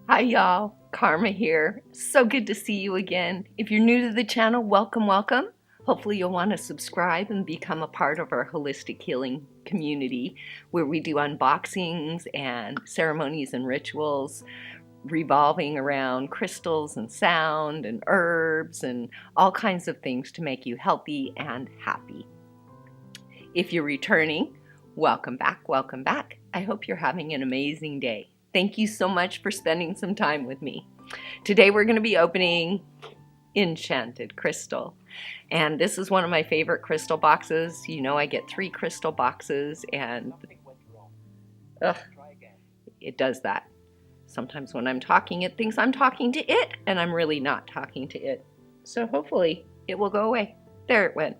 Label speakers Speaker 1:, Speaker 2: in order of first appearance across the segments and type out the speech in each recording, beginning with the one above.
Speaker 1: Hi y'all, Karma here. So good to see you again. If you're new to the channel, welcome. Hopefully you'll want to subscribe and become a part of our holistic healing community where we do unboxings and ceremonies and rituals revolving around crystals and sound and herbs and all kinds of things to make you healthy and happy. If you're returning, welcome back. I hope you're having an amazing day. Thank you so much for spending some time with me. Today we're going to be opening Enchanted Crystal. And this is one of my favorite crystal boxes. You know I get 3 crystal boxes and it does that. Sometimes when I'm talking it thinks I'm talking to it and I'm really not talking to it. So hopefully it will go away. There it went.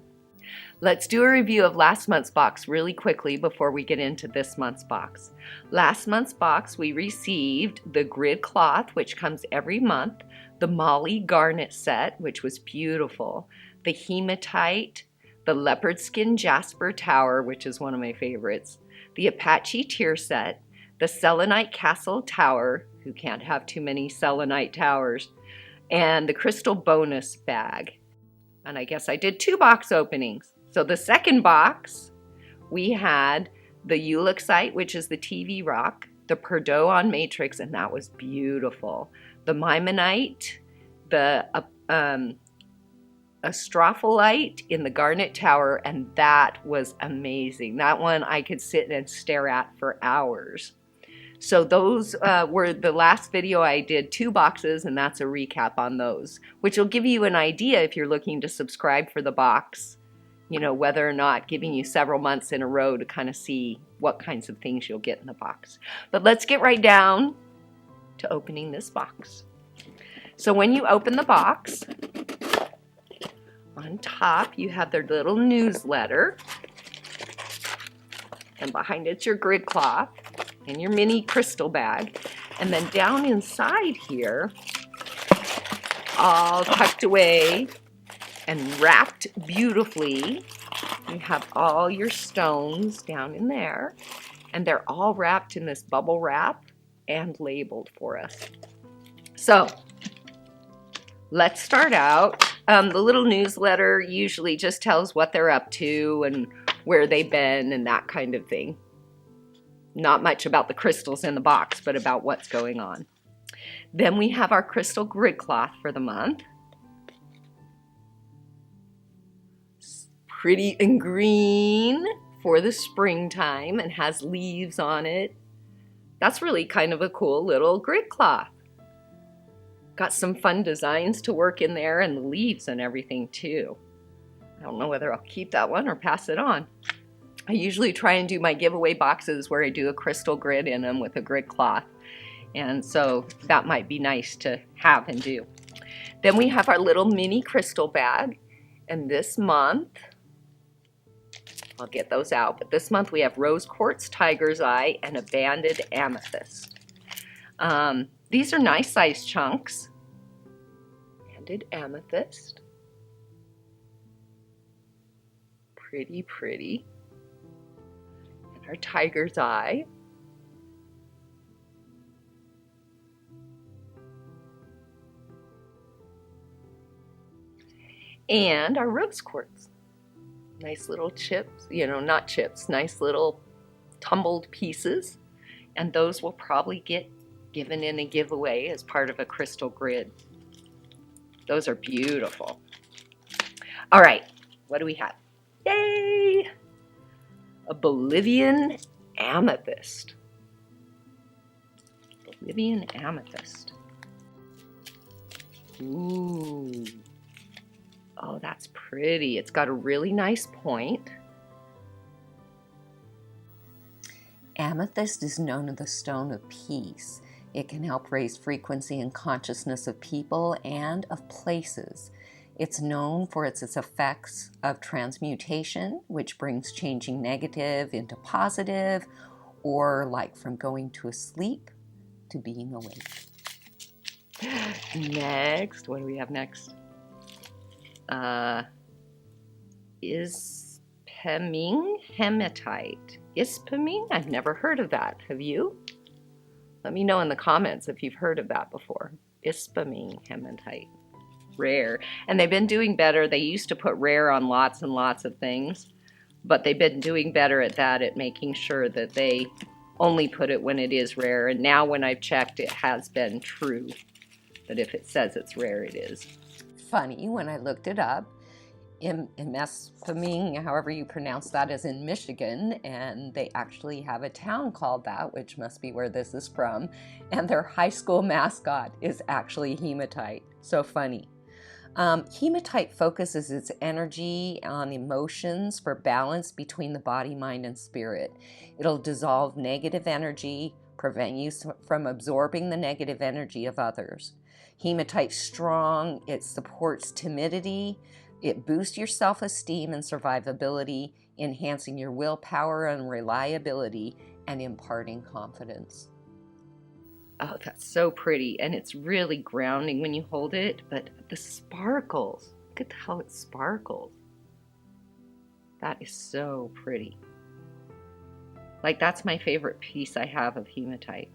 Speaker 1: Let's do a review of last month's box really quickly before we get into this month's box. Last month's box we received the grid cloth, which comes every month, the Molly garnet set, which was beautiful, the Hematite, the leopard skin Jasper tower, which is one of my favorites, the Apache tear set, the selenite castle tower, who can't have too many selenite towers, and the crystal bonus bag. And I guess I did 2 box openings. So the second box, we had the Ulexite, which is the TV rock, the Perdot on Matrix, and that was beautiful. The Mimonite, the Astrophyllite in the Garnet Tower, and that was amazing. That one I could sit and stare at for hours. So those were the last video I did 2 boxes, and that's a recap on those, which will give you an idea if you're looking to subscribe for the box, you know, whether or not giving you several months in a row to kind of see what kinds of things you'll get in the box. But let's get right down to opening this box. So when you open the box, on top you have their little newsletter, and behind it's your grid cloth and your mini crystal bag, and then down inside here, all tucked away and wrapped beautifully, you have all your stones down in there, and they're all wrapped in this bubble wrap and labeled for us. So let's start out. The little newsletter usually just tells what they're up to and where they've been and that kind of thing. Not much about the crystals in the box, but about what's going on. Then we have our crystal grid cloth for the month. It's pretty and green for the springtime and has leaves on it. That's really kind of a cool little grid cloth. Got some fun designs to work in there and the leaves and everything too. I don't know whether I'll keep that one or pass it on. I usually try and do my giveaway boxes where I do a crystal grid in them with a grid cloth. And so that might be nice to have and do. Then we have our little mini crystal bag. And this month, I'll get those out, but this month we have rose quartz tiger's eye and a banded amethyst. These are nice size chunks. Banded amethyst. Pretty. Our tiger's eye. And our rose quartz. Nice little chips, you know, not chips, nice little tumbled pieces. And those will probably get given in a giveaway as part of a crystal grid. Those are beautiful. All right, what do we have? Yay! A Bolivian Amethyst. Bolivian Amethyst. Ooh. Oh, that's pretty. It's got a really nice point. Amethyst is known as the stone of peace. It can help raise frequency and consciousness of people and of places. It's known for its effects of transmutation, which brings changing negative into positive, or like from going to sleep to being awake. Next, what do we have next? Ispeming Hematite. Ispeming? I've never heard of that. Have you? Let me know in the comments if you've heard of that before. Ispeming hematite. Rare. And they've been doing better. They used to put rare on lots and lots of things, but they've been doing better at that, at making sure that they only put it when it is rare. And now when I've checked, it has been true that if it says it's rare, it is. Funny, when I looked it up, Ispeming, however you pronounce that, is in Michigan, and they actually have a town called that, which must be where this is from, and their high school mascot is actually hematite. So funny. Hematite focuses its energy on emotions for balance between the body, mind, and spirit. It'll dissolve negative energy, prevent you from absorbing the negative energy of others. Hematite's strong, it supports timidity, it boosts your self-esteem and survivability, enhancing your willpower and reliability, and imparting confidence. Oh, that's so pretty, and it's really grounding when you hold it, but the sparkles, look at how it sparkles. That is so pretty. Like, that's my favorite piece I have of hematite.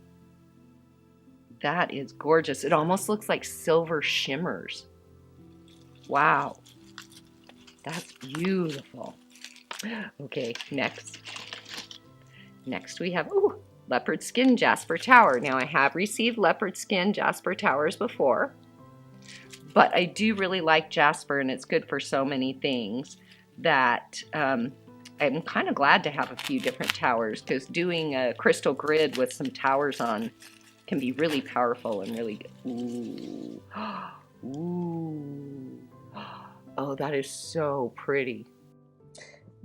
Speaker 1: That is gorgeous. It almost looks like silver shimmers. Wow, that's beautiful. Okay, next we have, ooh, leopard skin Jasper tower. Now, I have received leopard skin Jasper towers before, but I do really like Jasper, and it's good for so many things that I'm kind of glad to have a few different towers, because doing a crystal grid with some towers on can be really powerful and really good. Ooh. Ooh. Oh, that is so pretty.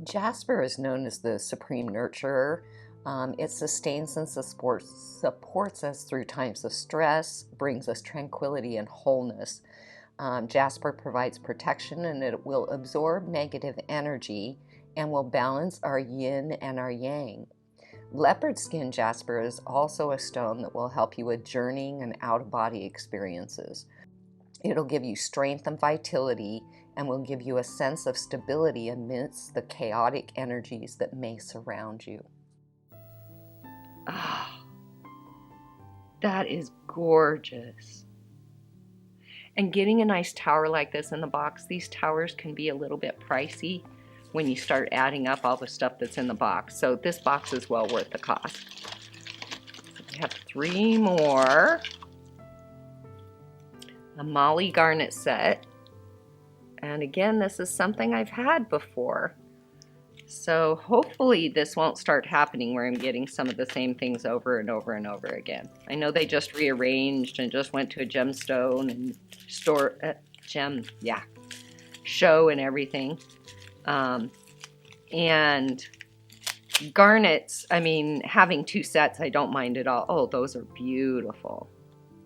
Speaker 1: Jasper is known as the supreme nurturer. It sustains and supports us through times of stress, brings us tranquility and wholeness. Jasper provides protection, and it will absorb negative energy and will balance our yin and our yang. Leopard skin Jasper is also a stone that will help you with journeying and out-of-body experiences. It'll give you strength and vitality, and will give you a sense of stability amidst the chaotic energies that may surround you. Ah, that is gorgeous. And getting a nice tower like this in the box, these towers can be a little bit pricey when you start adding up all the stuff that's in the box. So this box is well worth the cost. So we have 3 more. A Molly garnet set. And again, this is something I've had before. So hopefully this won't start happening where I'm getting some of the same things over and over and over again. I know they just rearranged and just went to a gemstone and show and everything. And garnets, I mean, having 2 sets, I don't mind at all. Oh, those are beautiful.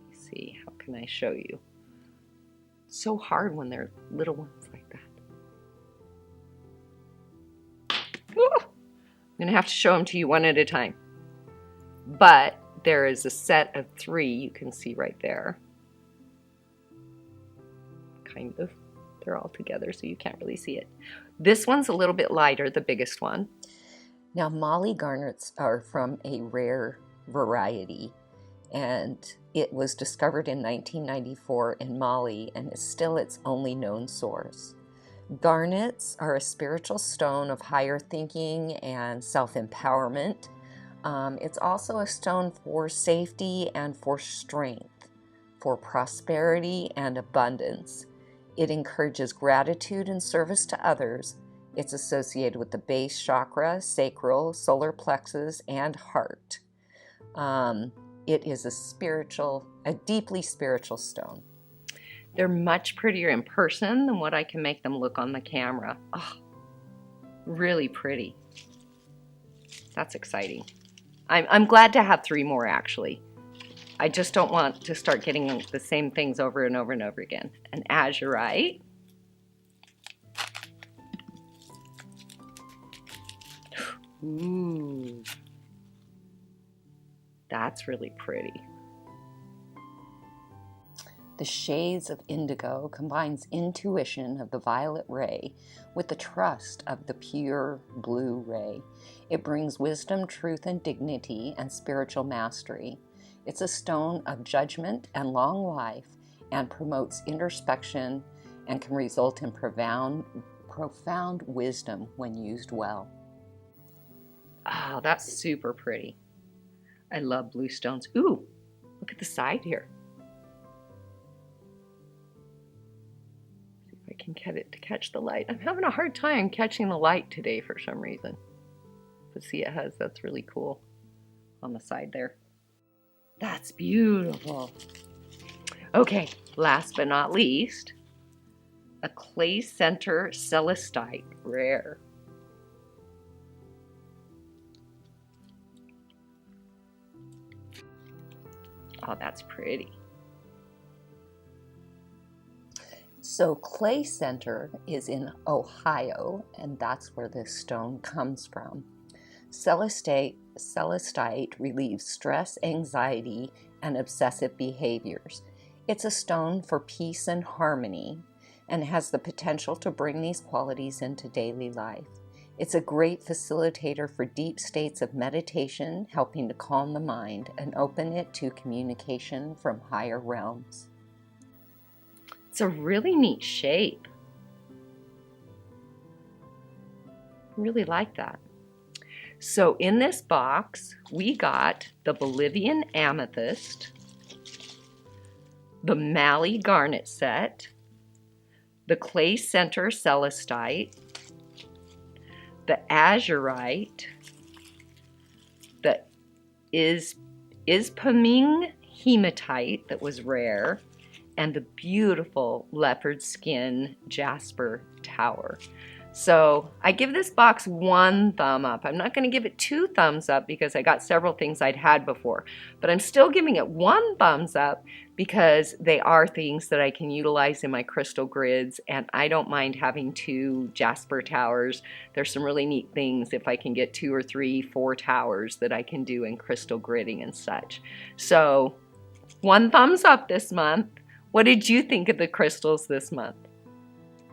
Speaker 1: Let's see, how can I show you? It's so hard when they're little ones like that. I'm gonna have to show them to you one at a time. But there is a set of 3 you can see right there. Kind of. They're all together, so you can't really see it. This one's a little bit lighter, the biggest one. Now, Molly garnets are from a rare variety, and it was discovered in 1994 in Mali and is still its only known source. Garnets are a spiritual stone of higher thinking and self-empowerment. It's also a stone for safety and for strength, for prosperity and abundance. It encourages gratitude and service to others. It's associated with the base chakra, sacral, solar plexus, and heart. It is a deeply spiritual stone. They're much prettier in person than what I can make them look on the camera. Oh, really pretty. That's exciting. I'm glad to have 3 more, actually. I just don't want to start getting the same things over and over and over again. An azurite. Ooh. That's really pretty. The shades of indigo combines intuition of the violet ray with the trust of the pure blue ray. It brings wisdom, truth, and dignity and spiritual mastery. It's a stone of judgment and long life and promotes introspection and can result in profound wisdom when used well. Oh, that's super pretty. I love blue stones. Ooh, look at the side here. See if I can get it to catch the light. I'm having a hard time catching the light today for some reason. But see, it has, that's really cool on the side there. That's beautiful. Okay, last but not least, a clay center celestite, rare. Oh, that's pretty. So clay center is in Ohio, and that's where this stone comes from. Celestite relieves stress, anxiety, and obsessive behaviors. It's a stone for peace and harmony and has the potential to bring these qualities into daily life. It's a great facilitator for deep states of meditation, helping to calm the mind and open it to communication from higher realms. It's a really neat shape. I really like that. So in this box, we got the Bolivian Amethyst, the Mali Garnet set, the Clay Center Celestite, the Azurite, the Ispeming Hematite that was rare, and the beautiful leopard skin Jasper tower. So I give this box 1 thumb up. I'm not going to give it 2 thumbs up because I got several things I'd had before, but I'm still giving it 1 thumbs up because they are things that I can utilize in my crystal grids, and I don't mind having 2 Jasper towers. There's some really neat things if I can get 2 or 3, 4 towers that I can do in crystal gridding and such. So 1 thumbs up this month. What did you think of the crystals this month?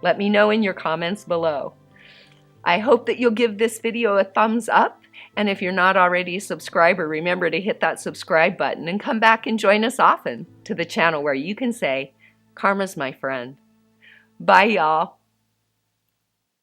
Speaker 1: Let me know in your comments below. I hope that you'll give this video a thumbs up, and if you're not already a subscriber, remember to hit that subscribe button and come back and join us often to the channel where you can say, Karma's my friend. Bye, y'all.